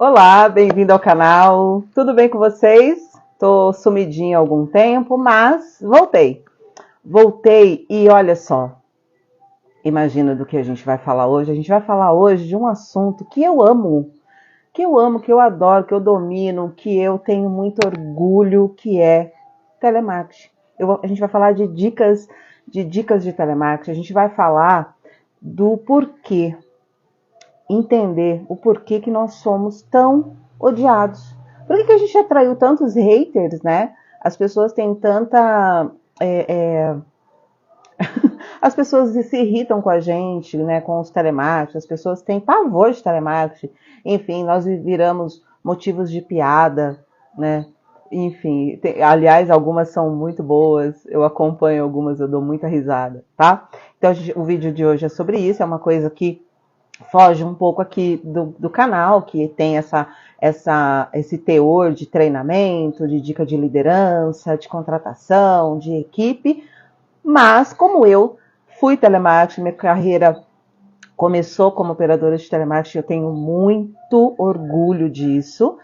Olá, bem-vindo ao canal. Tudo bem com vocês? Tô sumidinha há algum tempo, mas voltei. Voltei e olha só, imagina do que a gente vai falar hoje. A gente vai falar hoje de um assunto que eu adoro, que eu domino, que eu tenho muito orgulho, que é telemarketing. A gente vai falar de dicas de telemarketing. A gente vai falar do porquê, entender o porquê que nós somos tão odiados. Por que a gente atraiu tantos haters, né? As pessoas têm tanta... As pessoas se irritam com a gente, né? Com os telemarketing, as pessoas têm pavor de telemarketing. Enfim, nós viramos motivos de piada, né? Enfim, aliás, algumas são muito boas, eu acompanho algumas, eu dou muita risada, tá? Então, o vídeo de hoje é sobre isso, é uma coisa que foge um pouco aqui do canal, que tem esse teor de treinamento, de dica de liderança, de contratação, de equipe, mas como eu fui telemarketing, minha carreira começou como operadora de telemarketing, eu tenho muito orgulho disso,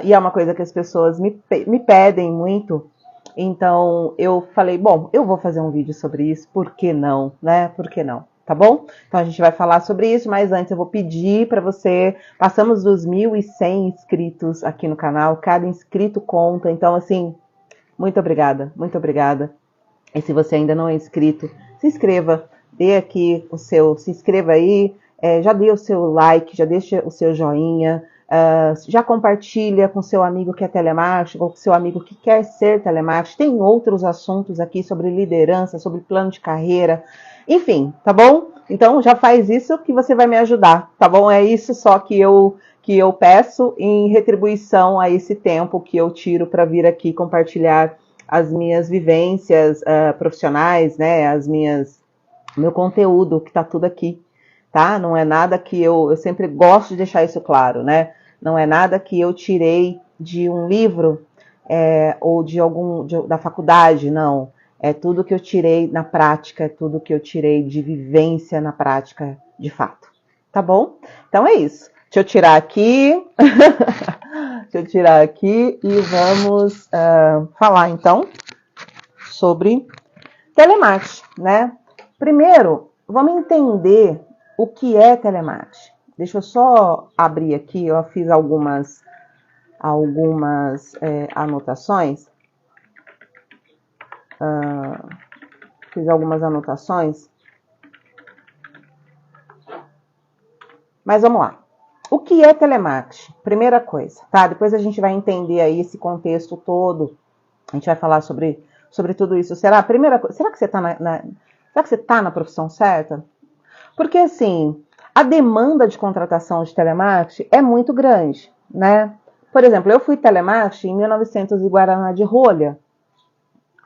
e é uma coisa que as pessoas me pedem muito. Então eu falei, bom, eu vou fazer um vídeo sobre isso, por que não, né? Por que não? Tá bom? Então a gente vai falar sobre isso, mas antes eu vou pedir para você, passamos dos 1.100 inscritos aqui no canal, cada inscrito conta, então assim, muito obrigada, muito obrigada. E se você ainda não é inscrito, se inscreva, dê aqui se inscreva aí, já dê o seu like, já deixa o seu joinha, já compartilha com seu amigo que é telemarketing, ou com seu amigo que quer ser telemarketing. Tem outros assuntos aqui sobre liderança, sobre plano de carreira, enfim, tá bom? Então já faz isso que você vai me ajudar, tá bom? É isso só que eu peço em retribuição a esse tempo que eu tiro para vir aqui compartilhar as minhas vivências profissionais, né, meu conteúdo, que tá tudo aqui, tá? Não é nada que eu sempre gosto de deixar isso claro, né? Não é nada que eu tirei de um livro ou da faculdade, não. É tudo que eu tirei na prática, é tudo que eu tirei de vivência na prática, de fato. Tá bom? Então é isso. Deixa eu tirar aqui. Deixa eu tirar aqui e vamos falar então sobre telemarketing, né? Primeiro, vamos entender o que é telemarketing. Deixa eu só abrir aqui, eu fiz algumas anotações. Fiz algumas anotações. Mas vamos lá. O que é telemarketing? Primeira coisa, tá? Depois a gente vai entender aí esse contexto todo. A gente vai falar sobre tudo isso. Será que você está na profissão certa? Porque assim, a demanda de contratação de telemarketing é muito grande, né? Por exemplo, eu fui telemarketing em 1900 e Guaraná de Rolha.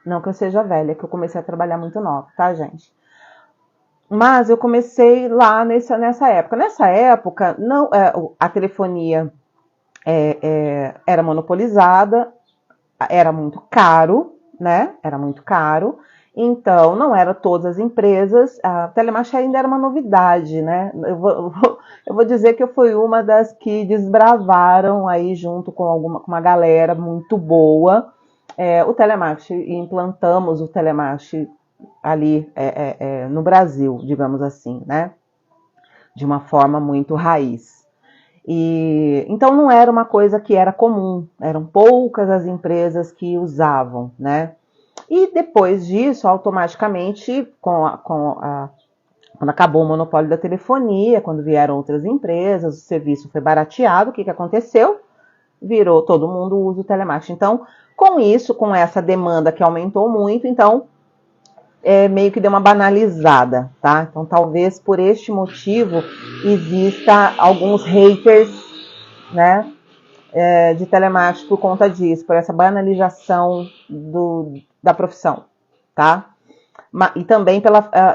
Não que eu seja velha, que eu comecei a trabalhar muito nova, tá, gente? Mas eu comecei lá nessa época. Nessa época, não, a telefonia era monopolizada, era muito caro, né? Era muito caro. Então, não era todas as empresas. A telemarketing ainda era uma novidade, né? Eu vou dizer que eu fui uma das que desbravaram aí junto com uma galera muito boa o telemarketing, e implantamos o telemarketing ali no Brasil, digamos assim, né? De uma forma muito raiz. E então não era uma coisa que era comum, eram poucas as empresas que usavam, né? E depois disso, automaticamente, quando acabou o monopólio da telefonia, quando vieram outras empresas, o serviço foi barateado, o que aconteceu? Virou, todo mundo usa o telemarketing. Então, com isso, com essa demanda que aumentou muito, então meio que deu uma banalizada, tá? Então, talvez por este motivo exista alguns haters, né, de telemarketing por conta disso, por essa banalização da profissão, tá? E também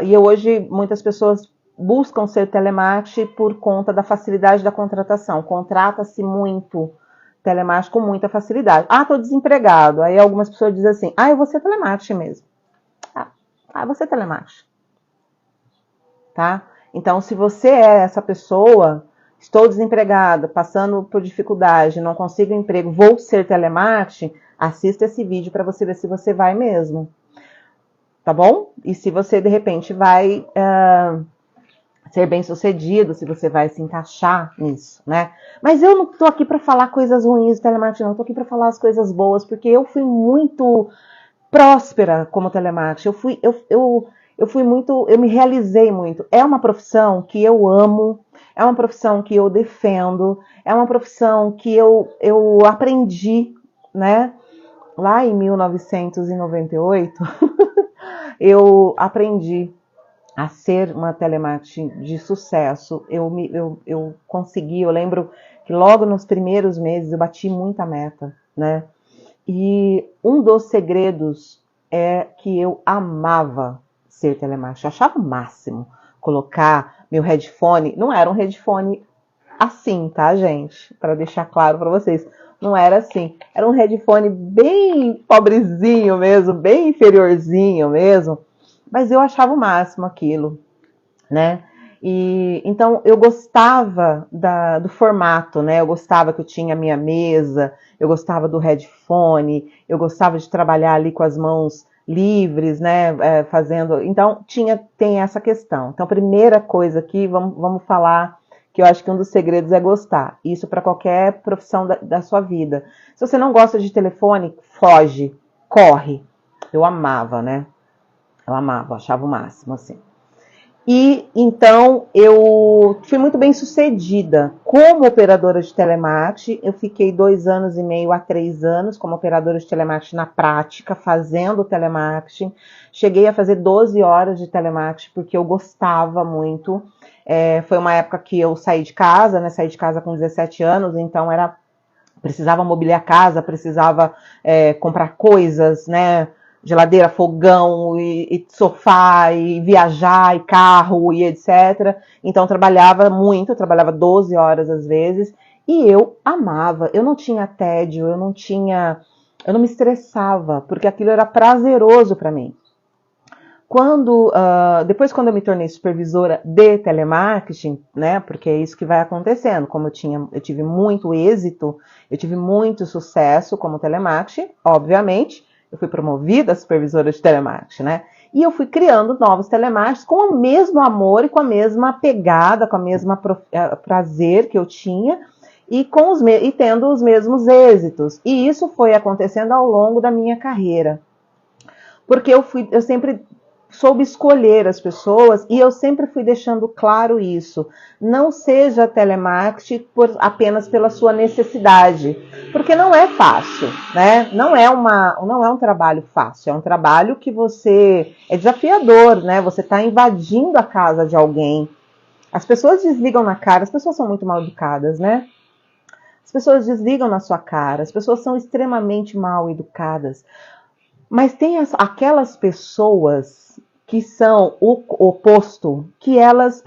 e hoje muitas pessoas buscam ser telemarketing por conta da facilidade da contratação. Contrata-se muito telemarketing com muita facilidade. Ah, tô desempregado. Aí algumas pessoas dizem assim, eu vou ser telemarketing mesmo. Você é telemarketing, tá? Então, se você é essa pessoa estou desempregada, passando por dificuldade, não consigo emprego, vou ser telemarketing, assista esse vídeo para você ver se você vai mesmo, tá bom? E se você, de repente, vai ser bem sucedido, se você vai se encaixar nisso, né? Mas eu não tô aqui para falar coisas ruins de telemarketing, não. Eu tô aqui para falar as coisas boas, porque eu fui muito próspera como telemarketing. Eu me realizei muito. É uma profissão que eu amo, é uma profissão que eu defendo, é uma profissão que eu aprendi, né? Lá em 1998, eu aprendi a ser uma telemarketing de sucesso. Eu consegui, eu lembro que logo nos primeiros meses eu bati muita meta, né? E um dos segredos é que eu amava ser telemarketing. Eu achava o máximo colocar meu headphone. Não era um headphone assim, tá, gente? Para deixar claro para vocês. Não era assim. Era um headphone bem pobrezinho mesmo, bem inferiorzinho mesmo. Mas eu achava o máximo aquilo, né? E então eu gostava do formato, né? Eu gostava que eu tinha a minha mesa, eu gostava do headphone, eu gostava de trabalhar ali com as mãos livres, né? Fazendo. Então tem essa questão. Então, primeira coisa aqui, vamos falar que eu acho que um dos segredos é gostar. Isso para qualquer profissão da sua vida. Se você não gosta de telefone, foge, corre. Eu amava, né? Eu amava, achava o máximo, assim. E então eu fui muito bem sucedida como operadora de telemarketing. Eu fiquei 2 anos e meio a 3 anos como operadora de telemarketing na prática, fazendo telemarketing. Cheguei a fazer 12 horas de telemarketing porque eu gostava muito. Foi uma época que eu saí de casa, né? Saí de casa com 17 anos, então precisava mobiliar a casa, precisava comprar coisas, né? Geladeira, fogão, e sofá, e viajar, e carro, e etc. Então trabalhava muito, trabalhava 12 horas às vezes, e eu amava, eu não tinha tédio, eu não me estressava, porque aquilo era prazeroso para mim. Depois quando eu me tornei supervisora de telemarketing, né, porque é isso que vai acontecendo, como eu tive muito êxito, eu tive muito sucesso como telemarketing, obviamente, eu fui promovida a supervisora de telemarketing, né, e eu fui criando novos telemarketings com o mesmo amor e com a mesma pegada, com a mesma prazer que eu tinha, e tendo os mesmos êxitos, e isso foi acontecendo ao longo da minha carreira, porque eu sempre soube escolher as pessoas e eu sempre fui deixando claro isso. Não seja telemarketing apenas pela sua necessidade, porque não é fácil, né? Não é um trabalho fácil, é um trabalho que é desafiador, né? Você está invadindo a casa de alguém. As pessoas desligam na cara, as pessoas são muito mal educadas, né? As pessoas desligam na sua cara, as pessoas são extremamente mal educadas. Mas tem aquelas pessoas que são o oposto, que elas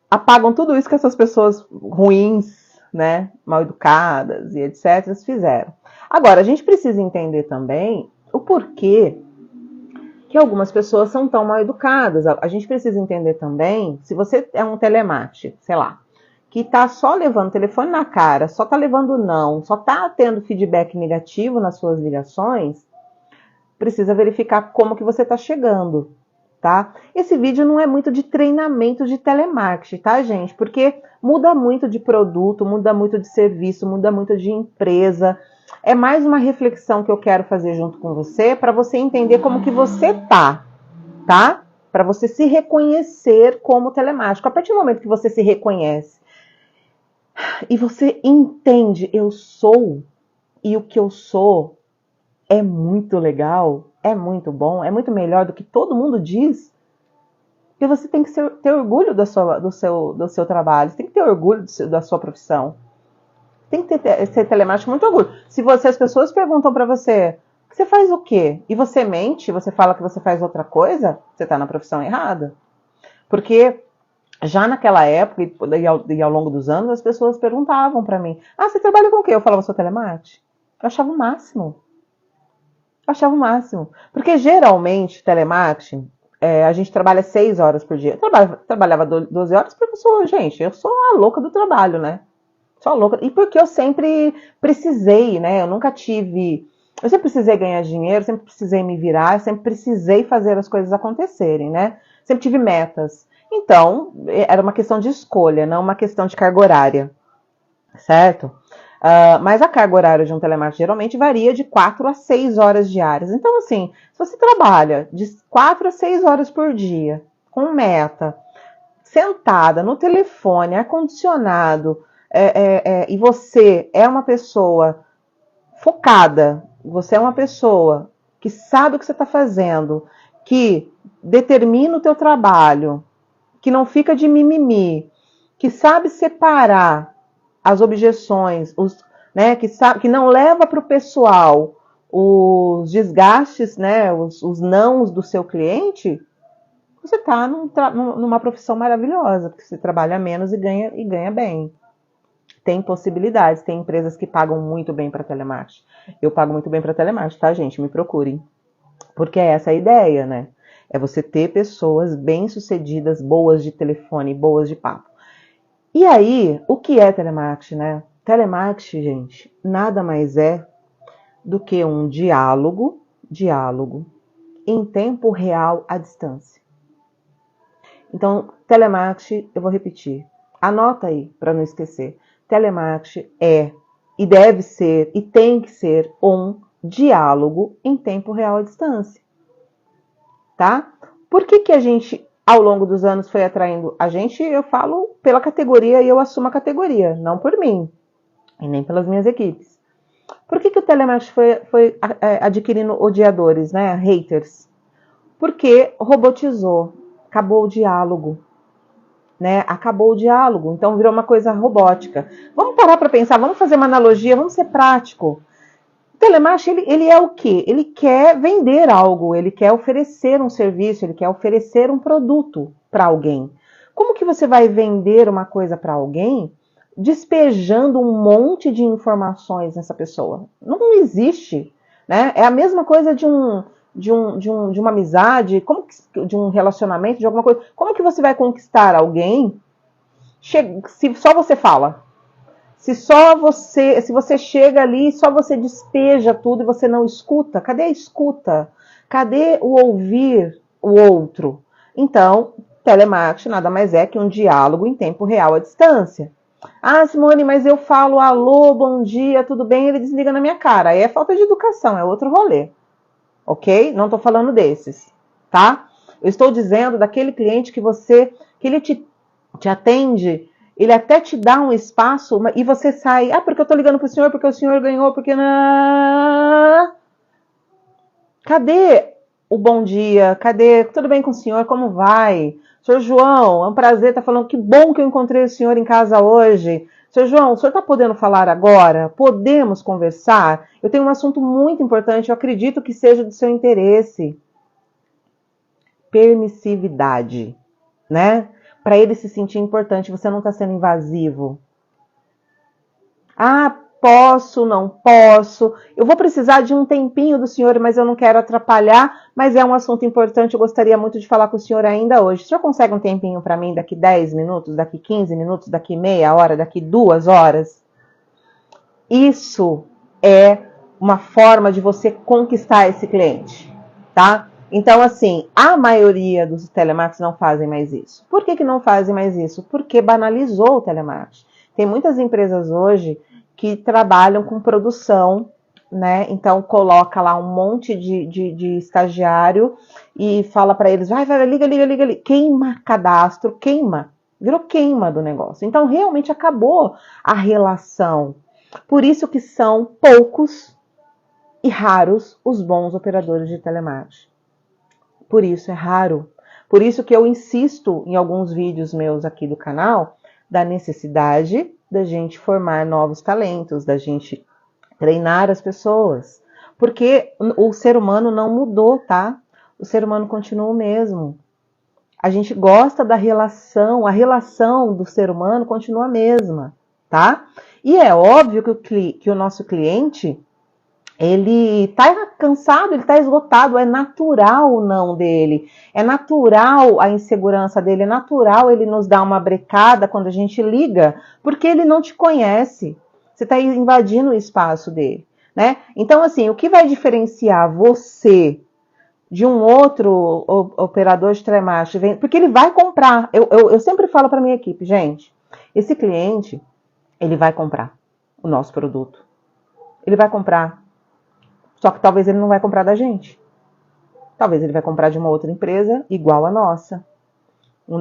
apagam tudo isso que essas pessoas ruins, né, mal educadas e etc. fizeram. Agora, a gente precisa entender também o porquê que algumas pessoas são tão mal educadas. A gente precisa entender também, se você é um telemarketing, sei lá, que tá só levando o telefone na cara, só tá levando não, só tá tendo feedback negativo nas suas ligações, precisa verificar como que você está chegando, tá? Esse vídeo não é muito de treinamento de telemarketing, tá, gente? Porque muda muito de produto, muda muito de serviço, muda muito de empresa. É mais uma reflexão que eu quero fazer junto com você, para você entender como que você tá? Para você se reconhecer como telemático. A partir do momento que você se reconhece e você entende, eu sou, e o que eu sou é muito legal, é muito bom, é muito melhor do que todo mundo diz, porque você tem que ter orgulho do seu trabalho, você tem que ter orgulho da sua profissão. Tem que ser telemático muito orgulho. Se as pessoas perguntam para você, você faz o quê? E você mente, você fala que você faz outra coisa, você está na profissão errada. Porque já naquela época, e ao longo dos anos, as pessoas perguntavam para mim, você trabalha com o quê? Eu falava, sou telemarketing. Eu achava o máximo. Porque geralmente telemarketing, a gente trabalha 6 horas por dia. Eu trabalhava 12 horas porque eu sou a louca do trabalho, né? Sou a louca. E porque eu sempre precisei, né? Eu sempre precisei ganhar dinheiro, sempre precisei me virar, sempre precisei fazer as coisas acontecerem, né? Sempre tive metas. Então, era uma questão de escolha, não uma questão de carga horária, certo? Mas a carga horária de um telemarketing geralmente varia de 4 a 6 horas diárias. Então, assim, se você trabalha de 4 a 6 horas por dia, com meta, sentada no telefone, ar-condicionado, e você é uma pessoa focada, você é uma pessoa que sabe o que você está fazendo, que determina o teu trabalho, que não fica de mimimi, que sabe separar as objeções, né, que não leva para o pessoal os desgastes, né, os nãos do seu cliente, você está numa profissão maravilhosa, porque você trabalha menos e ganha bem. Tem possibilidades, tem empresas que pagam muito bem para telemarketing. Eu pago muito bem para telemarketing, tá, gente? Me procurem. Porque é essa a ideia, né? É você ter pessoas bem-sucedidas, boas de telefone, boas de papo. E aí, o que é telemarketing, né? Telemarketing, gente, nada mais é do que um diálogo em tempo real à distância. Então, telemarketing, eu vou repetir. Anota aí, para não esquecer. Telemarketing é, e deve ser, e tem que ser um diálogo em tempo real à distância. Tá? Por que a gente, ao longo dos anos, foi atraindo? A gente, eu falo pela categoria e eu assumo a categoria, não por mim, e nem pelas minhas equipes. Por que o telemarketing foi adquirindo odiadores, né? Haters? Porque robotizou, acabou o diálogo. Né? Acabou o diálogo, então virou uma coisa robótica. Vamos parar para pensar, vamos fazer uma analogia, vamos ser prático. O telemarketing, ele é o quê? Ele quer vender algo, ele quer oferecer um serviço, ele quer oferecer um produto para alguém. Como que você vai vender uma coisa para alguém despejando um monte de informações nessa pessoa? Não existe, né? É a mesma coisa de uma amizade, de um relacionamento, de alguma coisa. Como que você vai conquistar alguém se só você fala? Se você chega ali, só você despeja tudo e você não escuta? Cadê a escuta? Cadê o ouvir o outro? Então, telemarketing nada mais é que um diálogo em tempo real à distância. Ah, Simone, mas eu falo alô, bom dia, tudo bem? Ele desliga na minha cara. Aí é falta de educação, é outro rolê. Ok? Não estou falando desses, tá? Eu estou dizendo daquele cliente que ele te atende, ele até te dá um espaço e você sai, porque eu estou ligando para o senhor, porque o senhor ganhou, porque não. Cadê o bom dia? Cadê? Tudo bem com o senhor? Como vai? Senhor João, é um prazer estar falando. Que bom que eu encontrei o senhor em casa hoje. Senhor João, o senhor está podendo falar agora? Podemos conversar? Eu tenho um assunto muito importante, eu acredito que seja do seu interesse. Permissividade, né? Para ele se sentir importante, você não está sendo invasivo. Ah, posso, não posso. Eu vou precisar de um tempinho do senhor, mas eu não quero atrapalhar. Mas é um assunto importante, eu gostaria muito de falar com o senhor ainda hoje. O senhor consegue um tempinho para mim daqui 10 minutos, daqui 15 minutos, daqui meia hora, daqui 2 horas? Isso é uma forma de você conquistar esse cliente, tá? Então, assim, a maioria dos telemarketers não fazem mais isso. Por que não fazem mais isso? Porque banalizou o telemarketing. Tem muitas empresas hoje que trabalham com produção, né? Então, coloca lá um monte de estagiário e fala para eles, vai, liga. Queima cadastro, queima. Virou queima do negócio. Então, realmente acabou a relação. Por isso que são poucos e raros os bons operadores de telemarketing. Por isso é raro. Por isso que eu insisto em alguns vídeos meus aqui do canal da necessidade da gente formar novos talentos, da gente treinar as pessoas. Porque o ser humano não mudou, tá? O ser humano continua o mesmo. A gente gosta da relação, a relação do ser humano continua a mesma, tá? E é óbvio que o nosso cliente, ele está cansado, ele está esgotado, é natural o não dele, é natural a insegurança dele, é natural ele nos dar uma brecada quando a gente liga, porque ele não te conhece, você está invadindo o espaço dele, né? Então, assim, o que vai diferenciar você de um outro operador de telemarketing, porque ele vai comprar, eu sempre falo para minha equipe, gente, esse cliente, ele vai comprar o nosso produto, ele vai comprar. Só que talvez ele não vai comprar da gente. Talvez ele vai comprar de uma outra empresa igual a nossa.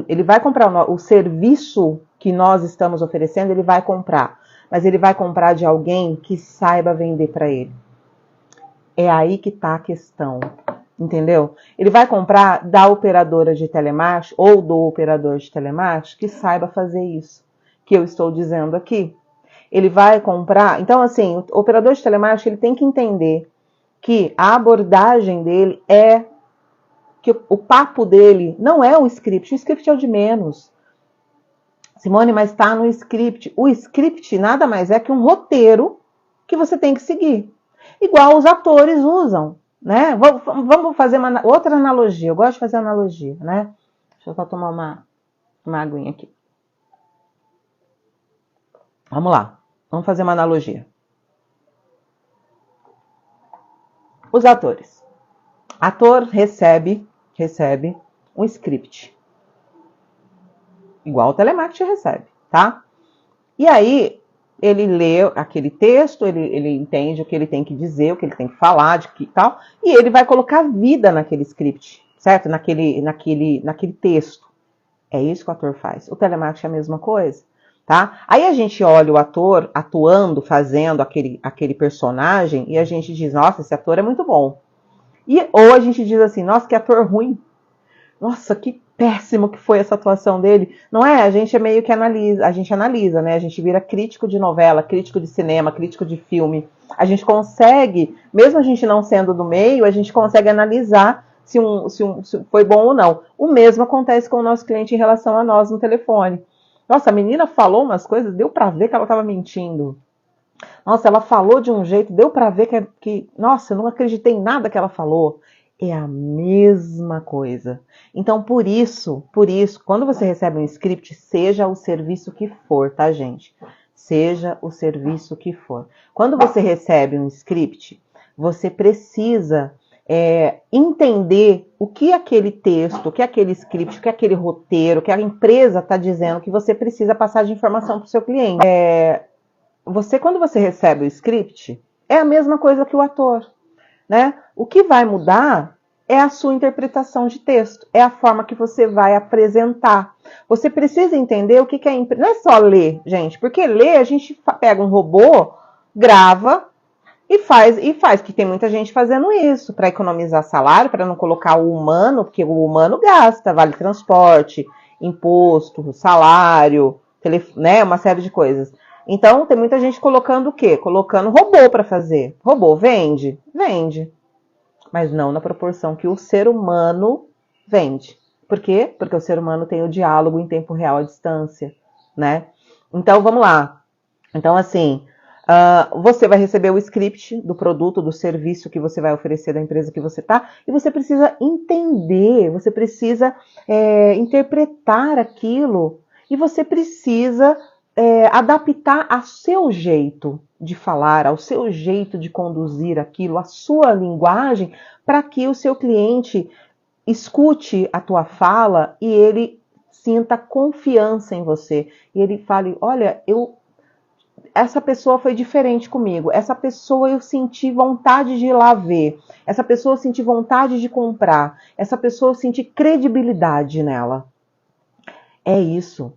Ele vai comprar o serviço que nós estamos oferecendo, ele vai comprar. Mas ele vai comprar de alguém que saiba vender para ele. É aí que está a questão. Entendeu? Ele vai comprar da operadora de telemarketing ou do operador de telemarketing que saiba fazer isso. Que eu estou dizendo aqui. Ele vai comprar... Então, assim, o operador de telemarketing ele tem que entender que a abordagem dele é que o papo dele não é o script é o de menos. Simone, mas está no script. O script nada mais é que um roteiro que você tem que seguir. Igual os atores usam, né? Vamos fazer outra analogia. Eu gosto de fazer analogia, né? Deixa eu só tomar uma aguinha aqui. Vamos lá. Vamos fazer uma analogia. Os atores. Ator recebe um script. Igual o telemarketing recebe, tá? E aí, ele lê aquele texto, ele entende o que ele tem que dizer, o que ele tem que falar, de que tal, e ele vai colocar vida naquele script, certo? Naquele texto. É isso que o ator faz. O telemarketing é a mesma coisa, tá? Aí a gente olha o ator atuando, fazendo aquele personagem, e a gente diz, nossa, esse ator é muito bom. Ou a gente diz assim, nossa, que ator ruim. Nossa, que péssimo que foi essa atuação dele. Não é? A gente é meio que analisa, né? A gente vira crítico de novela, crítico de cinema, crítico de filme. A gente consegue, mesmo a gente não sendo do meio, a gente consegue analisar se foi bom ou não. O mesmo acontece com o nosso cliente em relação a nós no telefone. Nossa, a menina falou umas coisas, deu pra ver que ela estava mentindo. Nossa, ela falou de um jeito, deu pra ver nossa, eu não acreditei em nada que ela falou. É a mesma coisa. Então, por isso, quando você recebe um script, seja o serviço que for, tá, gente? Seja o serviço que for. Quando você recebe um script, você precisa entender o que aquele texto, o que aquele script, o que aquele roteiro, o que a empresa está dizendo que você precisa passar de informação para o seu cliente. Quando você recebe o script, é a mesma coisa que o ator. Né? O que vai mudar é a sua interpretação de texto, é a forma que você vai apresentar. Você precisa entender o que é empresa. Não é só ler, gente, porque ler a gente pega um robô, grava e faz, que tem muita gente fazendo isso para economizar salário, para não colocar o humano, porque o humano gasta, vale transporte, imposto, salário, né, uma série de coisas. Então, tem muita gente colocando o quê? Colocando robô para fazer. Robô vende? Vende. Mas não na proporção que o ser humano vende. Por quê? Porque o ser humano tem o diálogo em tempo real à distância, né? Então, vamos lá. Então, assim, você vai receber o script do produto, do serviço que você vai oferecer da empresa que você está, e você precisa entender, você precisa interpretar aquilo, e você precisa adaptar ao seu jeito de falar, ao seu jeito de conduzir aquilo, a sua linguagem, para que o seu cliente escute a tua fala e ele sinta confiança em você. E ele fale, olha, essa pessoa foi diferente comigo, essa pessoa eu senti vontade de ir lá ver, essa pessoa eu senti vontade de comprar, essa pessoa eu senti credibilidade nela. É isso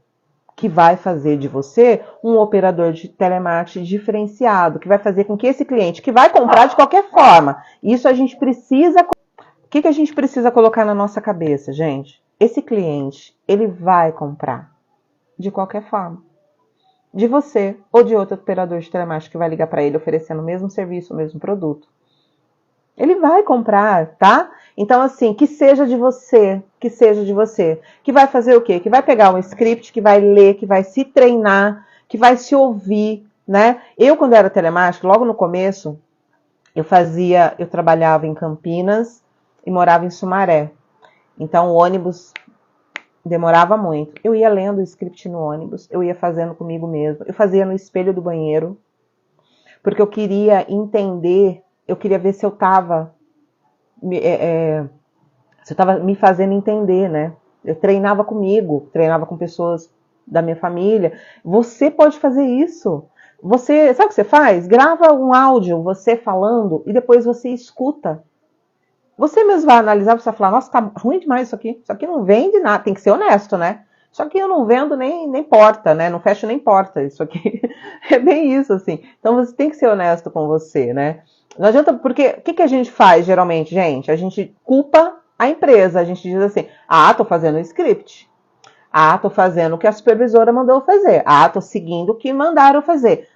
que vai fazer de você um operador de telemarketing diferenciado, que vai fazer com que esse cliente, que vai comprar de qualquer forma, isso a gente precisa... O que a gente precisa colocar na nossa cabeça, gente? Esse cliente, ele vai comprar de qualquer forma. De você ou de outro operador de telemarketing que vai ligar para ele oferecendo o mesmo serviço, o mesmo produto. Ele vai comprar, tá? Então, assim, que seja de você, que vai fazer o quê? Que vai pegar um script, que vai ler, que vai se treinar, que vai se ouvir, né? Eu, quando era telemarketing, logo no começo, eu trabalhava em Campinas e morava em Sumaré. Então o ônibus demorava muito. Eu ia lendo o script no ônibus, eu ia fazendo comigo mesma, eu fazia no espelho do banheiro, porque eu queria entender, eu queria ver se eu estava me fazendo entender, né? Eu treinava comigo, treinava com pessoas da minha família. Você pode fazer isso. Você, sabe o que você faz? Grava um áudio, você falando, e depois você escuta. Você mesmo vai analisar, você vai falar, nossa, tá ruim demais isso aqui não vende nada, tem que ser honesto, né? Isso aqui eu não vendo nem porta, né? Não fecho nem porta, isso aqui é bem isso, assim. Então você tem que ser honesto com você, né? Não adianta, porque o que a gente faz geralmente, gente? A gente culpa a empresa, a gente diz assim, tô fazendo o script, tô fazendo o que a supervisora mandou fazer, tô seguindo o que mandaram fazer.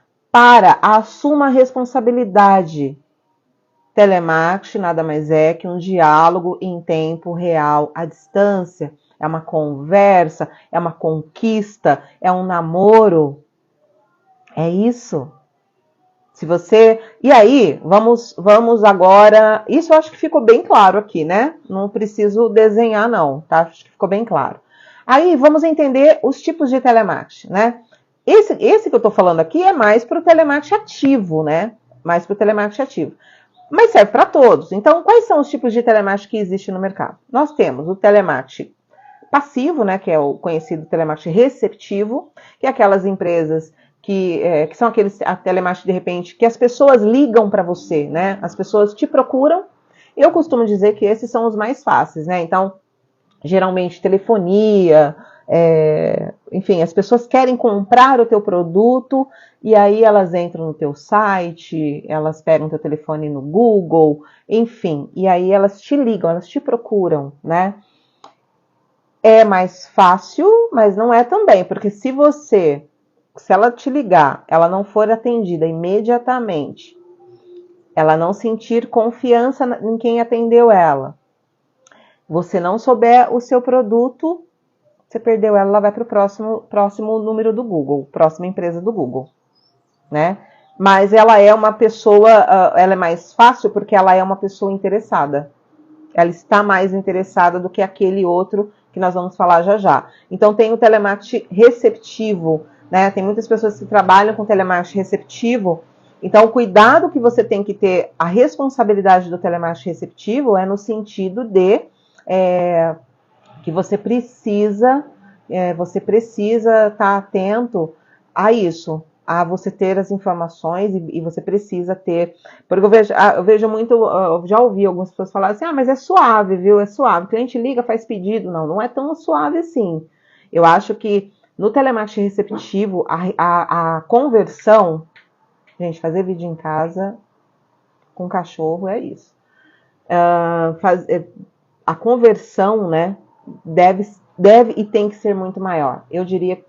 Assuma a responsabilidade. Telemarketing nada mais é que um diálogo em tempo real, à distância. É uma conversa, é uma conquista, é um namoro. É isso. Se você... E aí, vamos agora... Isso eu acho que ficou bem claro aqui, né? Não preciso desenhar não, tá? Acho que ficou bem claro. Aí, vamos entender os tipos de telemarketing, né? Esse que eu tô falando aqui é mais para o telemarketing ativo, né? Mais para o telemarketing ativo. Mas serve para todos. Então, quais são os tipos de telemarketing que existem no mercado? Nós temos o telemarketing passivo, né, que é o conhecido telemarketing receptivo, que é aquelas empresas que são aqueles telemarketing, de repente, que as pessoas ligam para você, né? As pessoas te procuram. Eu costumo dizer que esses são os mais fáceis, né? Então, geralmente, telefonia, enfim, as pessoas querem comprar o teu produto e aí elas entram no teu site, elas pegam teu telefone no Google, enfim, e aí elas te ligam, elas te procuram, né? É mais fácil, mas não é também, porque se ela te ligar, ela não for atendida imediatamente, ela não sentir confiança em quem atendeu ela, você não souber o seu produto, você perdeu ela vai para o próximo número do Google, próxima empresa do Google, né? Mas ela é uma pessoa, ela é mais fácil porque ela é uma pessoa interessada. Ela está mais interessada do que aquele outro que nós vamos falar já já. Então tem o telemarketing receptivo, né? Tem muitas pessoas que trabalham com telemarketing receptivo. Então o cuidado que você tem que ter, a responsabilidade do telemarketing receptivo é no sentido de que você precisa estar atento a isso, a você ter as informações e você precisa ter, porque eu vejo muito, eu já ouvi algumas pessoas falarem assim, mas é suave, viu, é suave, o cliente liga, faz pedido, não é tão suave assim. Eu acho que no telemarketing receptivo, a conversão, gente, fazer vídeo em casa com cachorro é isso. A conversão, né, deve e tem que ser muito maior. Eu diria que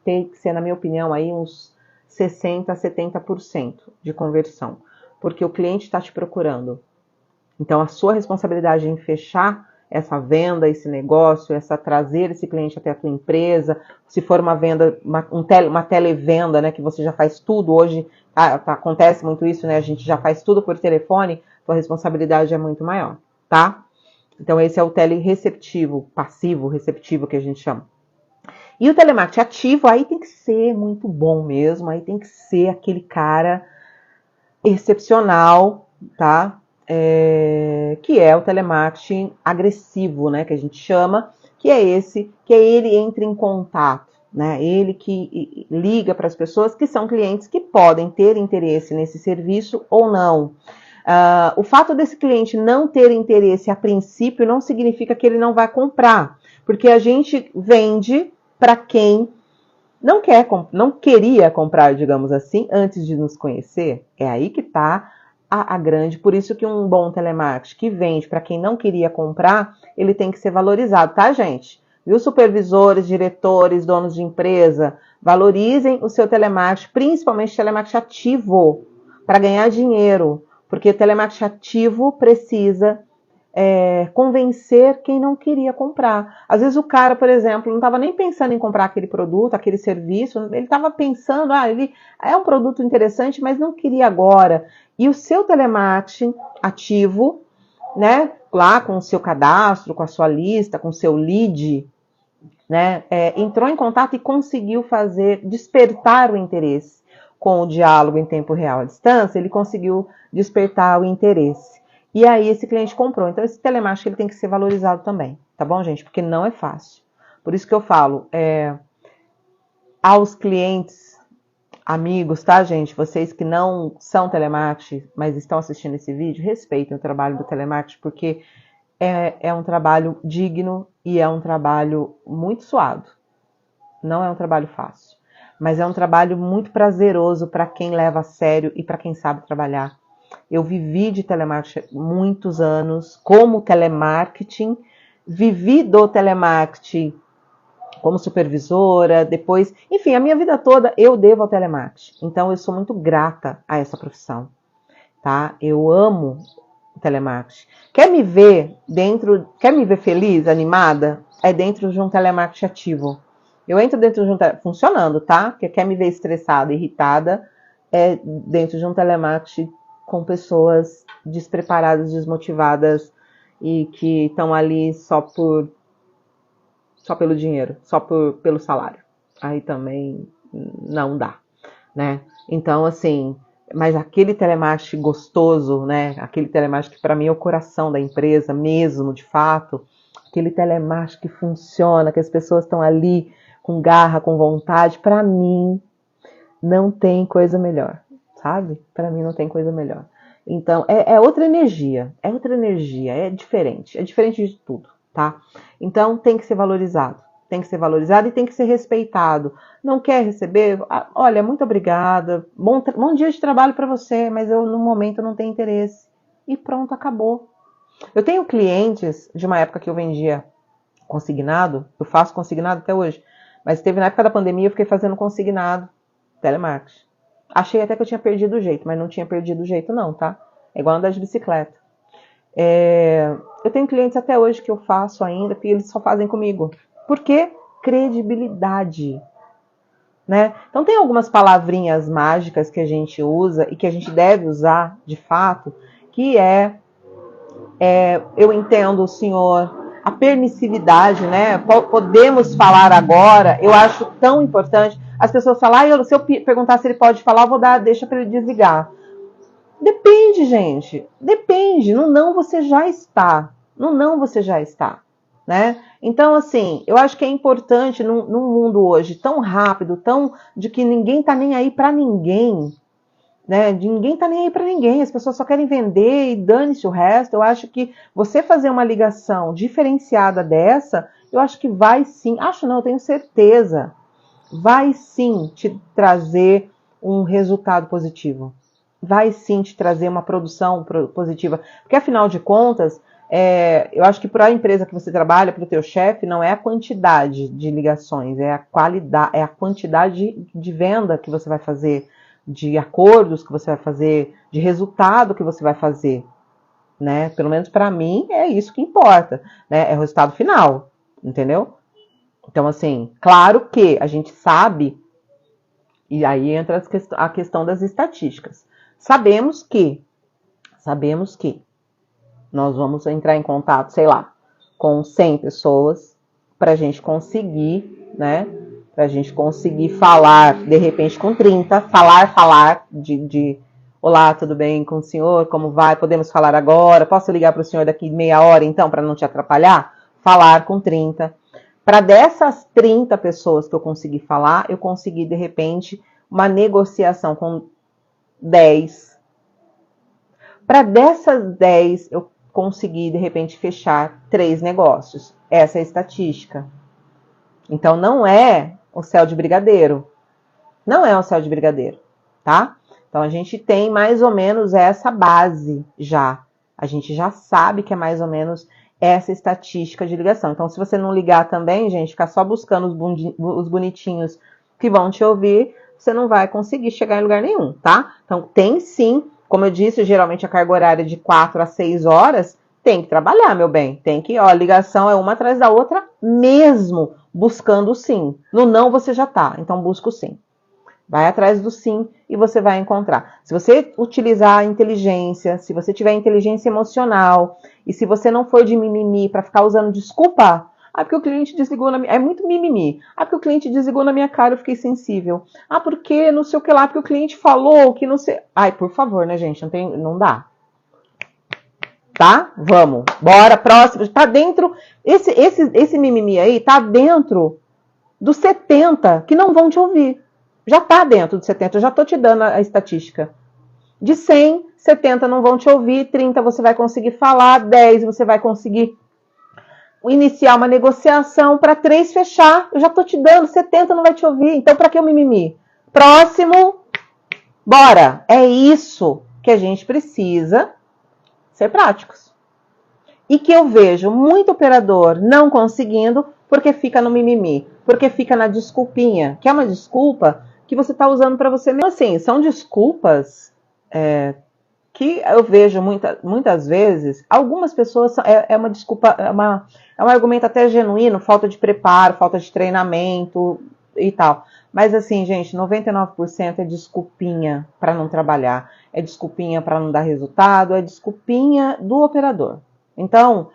tem que ser, na minha opinião, aí uns 60% a 70% de conversão, porque o cliente está te procurando. Então, a sua responsabilidade em fechar essa venda, esse negócio, trazer esse cliente até a tua empresa, se for uma venda, uma televenda, né, que você já faz tudo hoje, acontece muito isso, né, a gente já faz tudo por telefone, tua responsabilidade é muito maior, tá? Então, esse é o telereceptivo, passivo, receptivo que a gente chama. E o telemarketing ativo, aí tem que ser muito bom mesmo, aí tem que ser aquele cara excepcional, tá? Que é o telemarketing agressivo, né? Que a gente chama, que é ele entra em contato, né? Ele que liga para as pessoas que são clientes que podem ter interesse nesse serviço ou não. O fato desse cliente não ter interesse a princípio não significa que ele não vai comprar, porque a gente vende para quem não queria comprar, digamos assim, antes de nos conhecer. É aí que está a grande, por isso que um bom telemarketing que vende para quem não queria comprar, ele tem que ser valorizado, tá, gente? Viu, supervisores, diretores, donos de empresa, valorizem o seu telemarketing, principalmente telemarketing ativo, para ganhar dinheiro. Porque o telemarketing ativo precisa convencer quem não queria comprar. Às vezes o cara, por exemplo, não estava nem pensando em comprar aquele produto, aquele serviço, ele estava pensando, ele é um produto interessante, mas não queria agora. E o seu telemarketing ativo, né, lá com o seu cadastro, com a sua lista, com o seu lead, né, entrou em contato e conseguiu despertar o interesse. Com o diálogo em tempo real à distância, ele conseguiu despertar o interesse. E aí esse cliente comprou. Então esse telemarketing ele tem que ser valorizado também, tá bom, gente? Porque não é fácil. Por isso que eu falo, aos clientes, amigos, tá, gente? Vocês que não são telemarketing, mas estão assistindo esse vídeo, respeitem o trabalho do telemarketing, porque é um trabalho digno e é um trabalho muito suado. Não é um trabalho fácil, mas é um trabalho muito prazeroso para quem leva a sério e para quem sabe trabalhar. Eu vivi de telemarketing muitos anos, como telemarketing, vivi do telemarketing como supervisora, depois, enfim, a minha vida toda eu devo ao telemarketing. Então eu sou muito grata a essa profissão, tá? Eu amo o telemarketing. Quer me ver feliz, animada? É dentro de um telemarketing ativo. Eu entro dentro de um funcionando, tá? Porque quer me ver estressada, irritada, é dentro de um telemarketing com pessoas despreparadas, desmotivadas e que estão ali só pelo dinheiro, pelo salário. Aí também não dá, né? Então, assim, mas aquele telemarketing gostoso, né? Aquele telemarketing que para mim é o coração da empresa mesmo, de fato, aquele telemarketing que funciona, que as pessoas estão ali com garra, com vontade, para mim não tem coisa melhor, sabe? Para mim não tem coisa melhor. Então, é outra energia, é diferente de tudo, tá? Então, tem que ser valorizado e tem que ser respeitado. Não quer receber? Olha, muito obrigada, bom dia de trabalho para você, mas no momento não tenho interesse. E pronto, acabou. Eu tenho clientes de uma época que eu vendia consignado, eu faço consignado até hoje, mas teve na época da pandemia eu fiquei fazendo consignado, telemarketing. Achei até que eu tinha perdido o jeito, mas não tinha perdido o jeito não, tá? É igual andar de bicicleta. Eu tenho clientes até hoje que eu faço ainda, que eles só fazem comigo. Por quê? Credibilidade, né? Então tem algumas palavrinhas mágicas que a gente usa e que a gente deve usar de fato, que eu entendo o senhor, a permissividade, né? Podemos falar agora, eu acho tão importante. As pessoas falam, se eu perguntar se ele pode falar, eu vou deixa para ele desligar. Depende, gente. Depende. No não você já está. Né? Então, assim, eu acho que é importante num mundo hoje tão rápido, de que ninguém tá nem aí para ninguém, né? Ninguém tá nem aí para ninguém. As pessoas só querem vender e dane-se o resto. Eu acho que você fazer uma ligação diferenciada dessa, eu acho que vai sim. Acho não, eu tenho certeza. Vai sim te trazer um resultado positivo. Vai sim te trazer uma produção positiva. Porque, afinal de contas, eu acho que para a empresa que você trabalha, para o teu chefe, não é a quantidade de ligações, é a qualidade, é a quantidade de venda que você vai fazer, de acordos que você vai fazer, de resultado que você vai fazer. Né? Pelo menos para mim, é isso que importa. Né? É o resultado final, entendeu? Então, assim, claro que a gente sabe, e aí entra a questão das estatísticas. Sabemos que nós vamos entrar em contato, sei lá, com 100 pessoas para a gente conseguir, né? Para a gente conseguir falar, de repente, com 30, falar de olá, tudo bem com o senhor? Como vai? Podemos falar agora? Posso ligar para o senhor daqui meia hora, então, para não te atrapalhar? Falar com 30. Para dessas 30 pessoas que eu consegui falar, eu consegui, de repente, uma negociação com 10. Para dessas 10, eu consegui, de repente, fechar 3 negócios. Essa é a estatística. Então, não é o céu de brigadeiro. Não é o céu de brigadeiro, tá? Então, a gente tem mais ou menos essa base já. A gente já sabe que é mais ou menos essa estatística de ligação. Então, se você não ligar também, gente, ficar só buscando os bonitinhos que vão te ouvir, você não vai conseguir chegar em lugar nenhum, tá? Então, tem sim, como eu disse, geralmente a carga horária é de 4 a 6 horas, tem que trabalhar, meu bem. Tem que, ó, a ligação é uma atrás da outra mesmo, buscando o sim. No não você já tá, então busca o sim. Vai atrás do sim e você vai encontrar. Se você utilizar a inteligência, se você tiver inteligência emocional e se você não for de mimimi para ficar usando desculpa, porque o cliente desligou na minha... É muito mimimi. Porque o cliente desligou na minha cara, eu fiquei sensível. Porque não sei o que lá, porque o cliente falou que não sei... Por favor, né, gente? Não dá. Tá? Vamos. Bora, próximo. Tá dentro... Esse mimimi aí tá dentro dos 70 que não vão te ouvir. Já tá dentro dos 70, eu já tô te dando a estatística. De 100, 70 não vão te ouvir, 30 você vai conseguir falar, 10 você vai conseguir iniciar uma negociação, para 3 fechar. Eu já tô te dando, 70 não vai te ouvir, então para que o mimimi? Próximo, bora! É isso que a gente precisa ser práticos. E que eu vejo muito operador não conseguindo porque fica no mimimi, porque fica na desculpinha, que é uma desculpa que você está usando para você mesmo. Assim, são desculpas que eu vejo muitas vezes, algumas pessoas, é uma desculpa, é um argumento até genuíno, falta de preparo, falta de treinamento e tal. Mas assim, gente, 99% é desculpinha para não trabalhar, é desculpinha para não dar resultado, é desculpinha do operador. Então,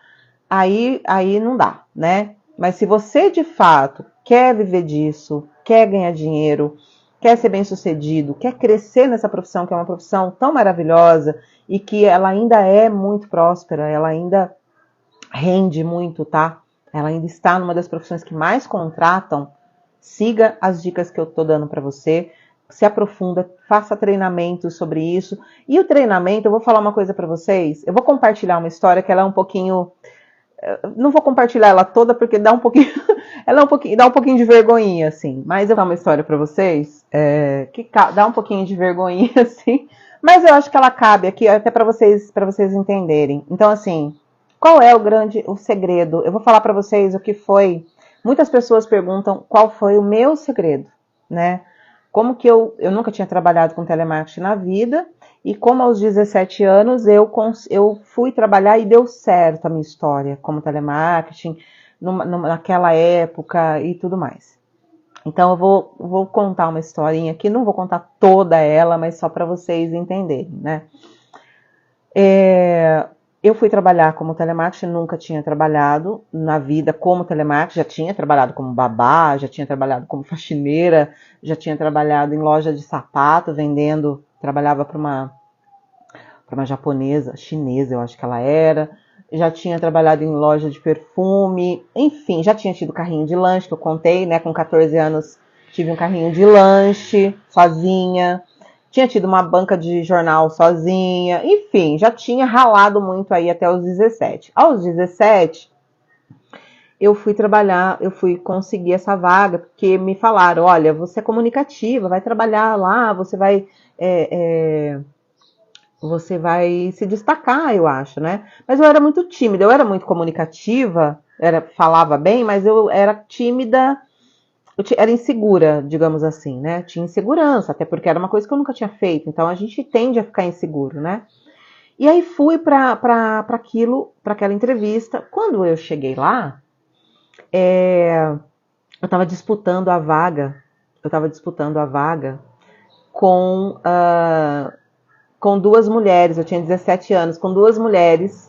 aí não dá, né? Mas se você de fato quer viver disso, quer ganhar dinheiro, quer ser bem sucedido, quer crescer nessa profissão, que é uma profissão tão maravilhosa e que ela ainda é muito próspera, ela ainda rende muito, tá? Ela ainda está numa das profissões que mais contratam. Siga as dicas que eu tô dando para você, se aprofunda, faça treinamento sobre isso. E o treinamento, eu vou falar uma coisa para vocês, eu vou compartilhar uma história que ela é um pouquinho... Não vou compartilhar ela toda porque dá um pouquinho, dá um pouquinho de vergonhinha, assim. Mas eu vou falar uma história para vocês que dá um pouquinho de vergonhinha, assim. Mas eu acho que ela cabe aqui até para vocês entenderem. Então, assim, qual é o segredo? Eu vou falar para vocês o que foi. Muitas pessoas perguntam qual foi o meu segredo, né? Como que eu nunca tinha trabalhado com telemarketing na vida. E como aos 17 anos eu fui trabalhar e deu certo a minha história como telemarketing, naquela época e tudo mais. Então eu vou contar uma historinha aqui, não vou contar toda ela, mas só para vocês entenderem, né? Eu fui trabalhar como telemarketing, nunca tinha trabalhado na vida como telemarketing, já tinha trabalhado como babá, já tinha trabalhado como faxineira, já tinha trabalhado em loja de sapato, vendendo, trabalhava para uma japonesa, chinesa eu acho que ela era, já tinha trabalhado em loja de perfume, enfim, já tinha tido carrinho de lanche, que eu contei, né, com 14 anos tive um carrinho de lanche, sozinha, tinha tido uma banca de jornal sozinha, enfim, já tinha ralado muito aí até os 17. Aos 17, eu fui trabalhar, eu fui conseguir essa vaga, porque me falaram, olha, você é comunicativa, vai trabalhar lá, você vai se destacar, eu acho, né? Mas eu era muito tímida, eu era muito comunicativa, falava bem, mas eu era tímida, era insegura, digamos assim, né? Tinha insegurança, até porque era uma coisa que eu nunca tinha feito, então a gente tende a ficar inseguro, né? E aí fui para aquela entrevista. Quando eu cheguei lá, eu estava disputando a vaga com 2 mulheres, eu tinha 17 anos, com 2 mulheres,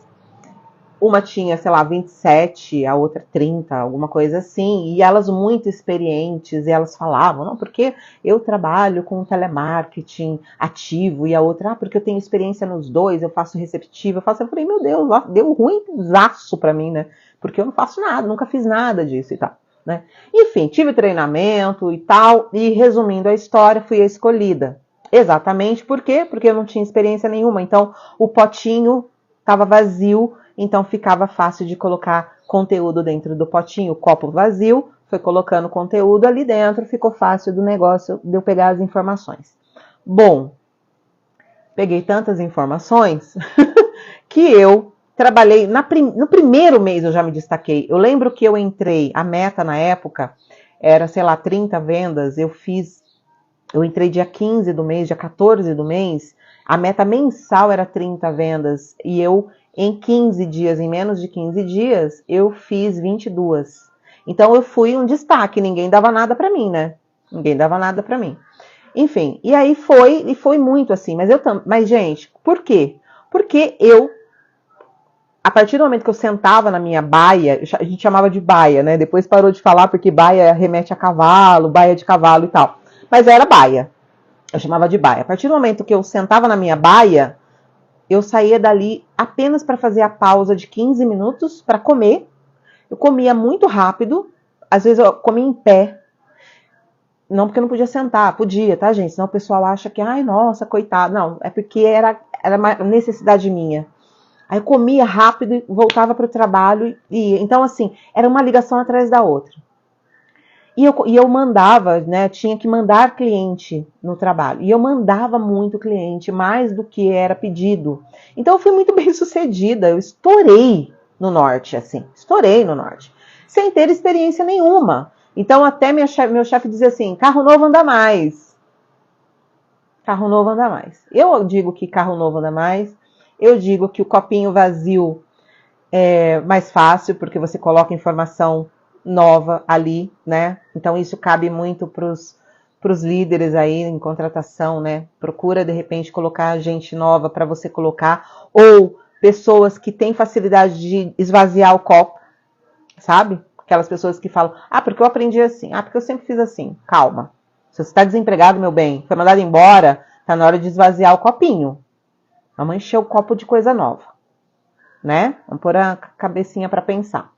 uma tinha, sei lá, 27, a outra 30, alguma coisa assim, e elas muito experientes, e elas falavam, não, porque eu trabalho com telemarketing ativo, e a outra, porque eu tenho experiência nos 2, eu faço receptiva, eu falei, meu Deus, deu ruimzaço pra mim, né, porque eu não faço nada, nunca fiz nada disso e tal, né. Enfim, tive treinamento e tal, e resumindo a história, fui a escolhida. Exatamente, por quê? Porque eu não tinha experiência nenhuma, então o potinho estava vazio, então ficava fácil de colocar conteúdo dentro do potinho, o copo vazio, foi colocando conteúdo ali dentro, ficou fácil do negócio de eu pegar as informações. Bom, peguei tantas informações que eu trabalhei, no primeiro mês eu já me destaquei. Eu lembro que eu entrei, a meta na época era, sei lá, 30 vendas, eu fiz Eu entrei dia 15 do mês, dia 14 do mês, a meta mensal era 30 vendas, e eu, em 15 dias, em menos de 15 dias, eu fiz 22. Então eu fui um destaque, ninguém dava nada pra mim, né? Ninguém dava nada pra mim. Enfim, e aí foi muito assim, mas gente, por quê? Porque a partir do momento que eu sentava na minha baia, a gente chamava de baia, né? Depois parou de falar porque baia remete a cavalo, baia de cavalo e tal. Mas era baia. Eu chamava de baia. A partir do momento que eu sentava na minha baia, eu saía dali apenas para fazer a pausa de 15 minutos para comer. Eu comia muito rápido, às vezes eu comia em pé. Não porque eu não podia sentar, podia, tá, gente? Senão o pessoal acha que, ai, nossa, coitado. Não, é porque era uma necessidade minha. Aí eu comia rápido e voltava para o trabalho. Então, assim, era uma ligação atrás da outra. E eu mandava, né? Tinha que mandar cliente no trabalho. E eu mandava muito cliente, mais do que era pedido. Então eu fui muito bem sucedida. Eu estourei no norte, assim. Estourei no norte. Sem ter experiência nenhuma. Então até meu chefe dizia assim, carro novo anda mais. Carro novo anda mais. Eu digo que carro novo anda mais. Eu digo que o copinho vazio é mais fácil, porque você coloca informação nova ali, né? Então isso cabe muito para os líderes aí em contratação, né? Procura de repente colocar gente nova para você colocar, ou pessoas que têm facilidade de esvaziar o copo, sabe? Aquelas pessoas que falam, porque eu aprendi assim, porque eu sempre fiz assim. Calma. Se você está desempregado, meu bem, foi mandado embora, tá na hora de esvaziar o copinho. Vamos encher o copo de coisa nova, né? Vamos pôr a cabecinha para pensar.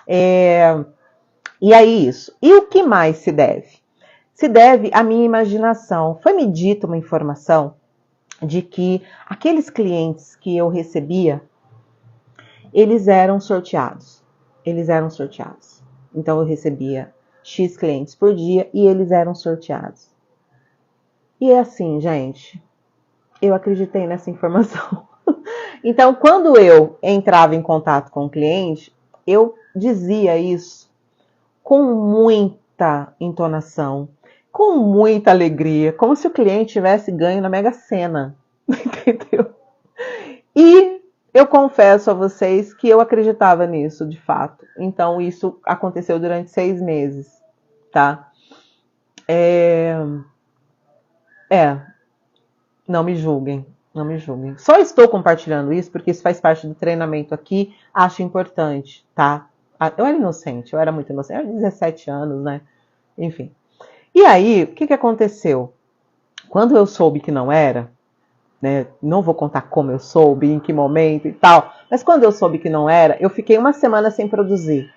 E aí isso. E o que mais se deve? Se deve à minha imaginação. Foi-me dita uma informação de que aqueles clientes que eu recebia, eles eram sorteados. Eles eram sorteados. Então eu recebia X clientes por dia e eles eram sorteados. E é assim, gente, eu acreditei nessa informação. Então, quando eu entrava em contato com o cliente, eu dizia isso com muita entonação, com muita alegria, como se o cliente tivesse ganho na Mega Sena, entendeu? E eu confesso a vocês que eu acreditava nisso, de fato. Então, isso aconteceu durante 6 meses, tá? Não me julguem, não me julguem. Só estou compartilhando isso porque isso faz parte do treinamento aqui, acho importante, tá? Eu era inocente, eu era muito inocente, eu era 17 anos, né? Enfim. E aí, o que aconteceu? Quando eu soube que não era, né? Não vou contar como eu soube, em que momento e tal, mas quando eu soube que não era, eu fiquei uma semana sem produzir.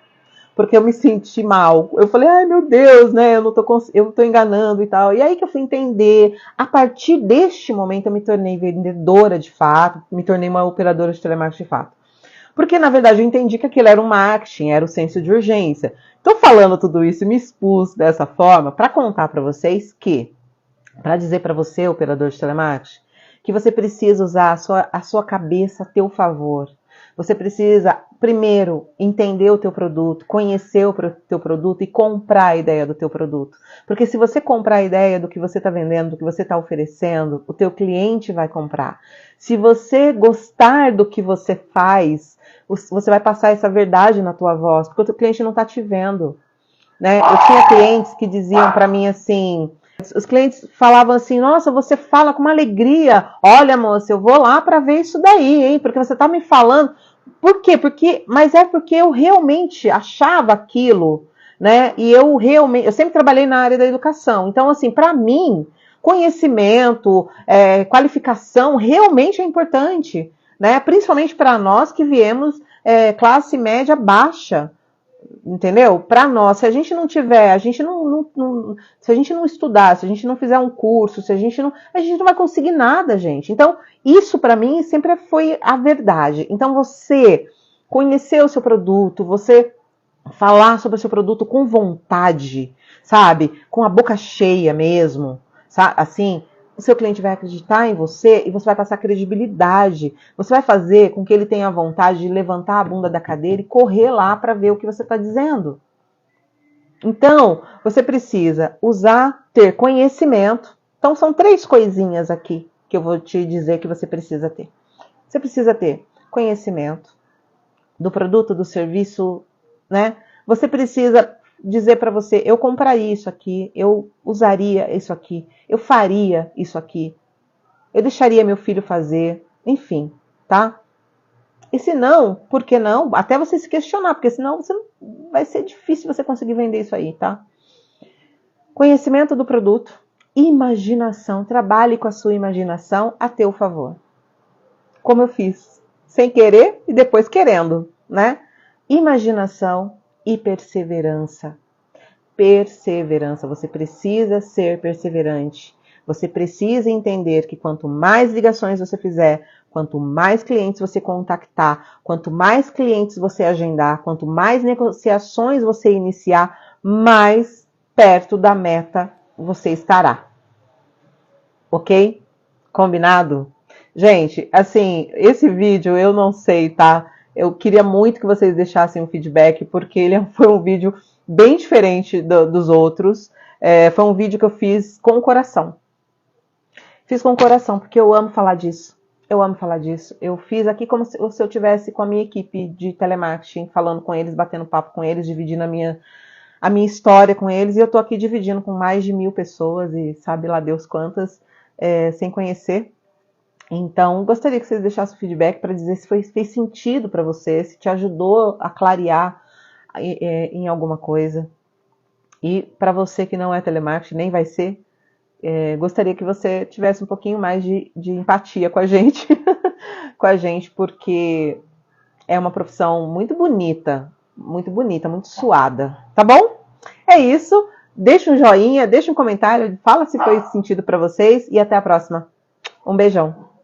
Porque eu me senti mal. Eu falei, ai meu Deus, né? Eu tô enganando e tal. E aí que eu fui entender. A partir deste momento eu me tornei vendedora de fato, me tornei uma operadora de telemarketing de fato. Porque, na verdade, eu entendi que aquilo era um marketing, era o senso de urgência. Tô falando tudo isso e me expus dessa forma para contar para vocês para dizer para você, operador de telemarketing, que você precisa usar a sua cabeça a teu favor. Você precisa, primeiro, entender o teu produto, conhecer o teu produto e comprar a ideia do teu produto. Porque se você comprar a ideia do que você está vendendo, do que você está oferecendo, o teu cliente vai comprar. Se você gostar do que você faz, você vai passar essa verdade na tua voz, porque o teu cliente não está te vendo, né? Eu tinha clientes que diziam para mim assim... Os clientes falavam assim, nossa, você fala com uma alegria. Olha, moça, eu vou lá para ver isso daí, hein? Porque você tá me falando. Por quê? Mas é porque eu realmente achava aquilo, né? E eu sempre trabalhei na área da educação. Então, assim, para mim, conhecimento, qualificação realmente é importante, né? Principalmente para nós que viemos classe média baixa. Entendeu? Para nós, se a gente não tiver, se a gente não estudar, se a gente não fizer um curso, a gente não vai conseguir nada, gente. Então, isso para mim sempre foi a verdade. Então, você conhecer o seu produto, você falar sobre o seu produto com vontade, sabe? Com a boca cheia mesmo, sabe? Assim, o seu cliente vai acreditar em você e você vai passar credibilidade. Você vai fazer com que ele tenha vontade de levantar a bunda da cadeira e correr lá para ver o que você está dizendo. Então, você precisa usar ter conhecimento. Então, são 3 coisinhas aqui que eu vou te dizer que você precisa ter. Você precisa ter conhecimento do produto, do serviço, né? Você precisa dizer para você, eu compraria isso aqui, eu usaria isso aqui, eu faria isso aqui, eu deixaria meu filho fazer, enfim, tá? E se não, por que não? Até você se questionar, porque senão vai ser difícil você conseguir vender isso aí, tá? Conhecimento do produto, imaginação, trabalhe com a sua imaginação a teu favor. Como eu fiz, sem querer e depois querendo, né? Imaginação e perseverança. Perseverança, você precisa ser perseverante. Você precisa entender que quanto mais ligações você fizer, quanto mais clientes você contactar, quanto mais clientes você agendar, quanto mais negociações você iniciar, mais perto da meta você estará. Ok? Combinado? Gente, assim, esse vídeo eu não sei, tá? Eu queria muito que vocês deixassem um feedback, porque ele foi um vídeo bem diferente dos outros. Foi um vídeo que eu fiz com o coração. Fiz com o coração, porque eu amo falar disso. Eu amo falar disso. Eu fiz aqui como se eu tivesse com a minha equipe de telemarketing, falando com eles, batendo papo com eles, dividindo a minha história com eles. E eu tô aqui dividindo com mais de 1000 pessoas, e sabe lá Deus quantas, sem conhecer. Então, gostaria que vocês deixassem feedback para dizer se fez sentido para você, se te ajudou a clarear em alguma coisa. E para você que não é telemarketing, nem vai ser, gostaria que você tivesse um pouquinho mais de empatia com a gente, porque é uma profissão muito bonita, muito suada, tá bom? É isso, deixa um joinha, deixa um comentário, fala se fez sentido para vocês e até a próxima. Um beijão.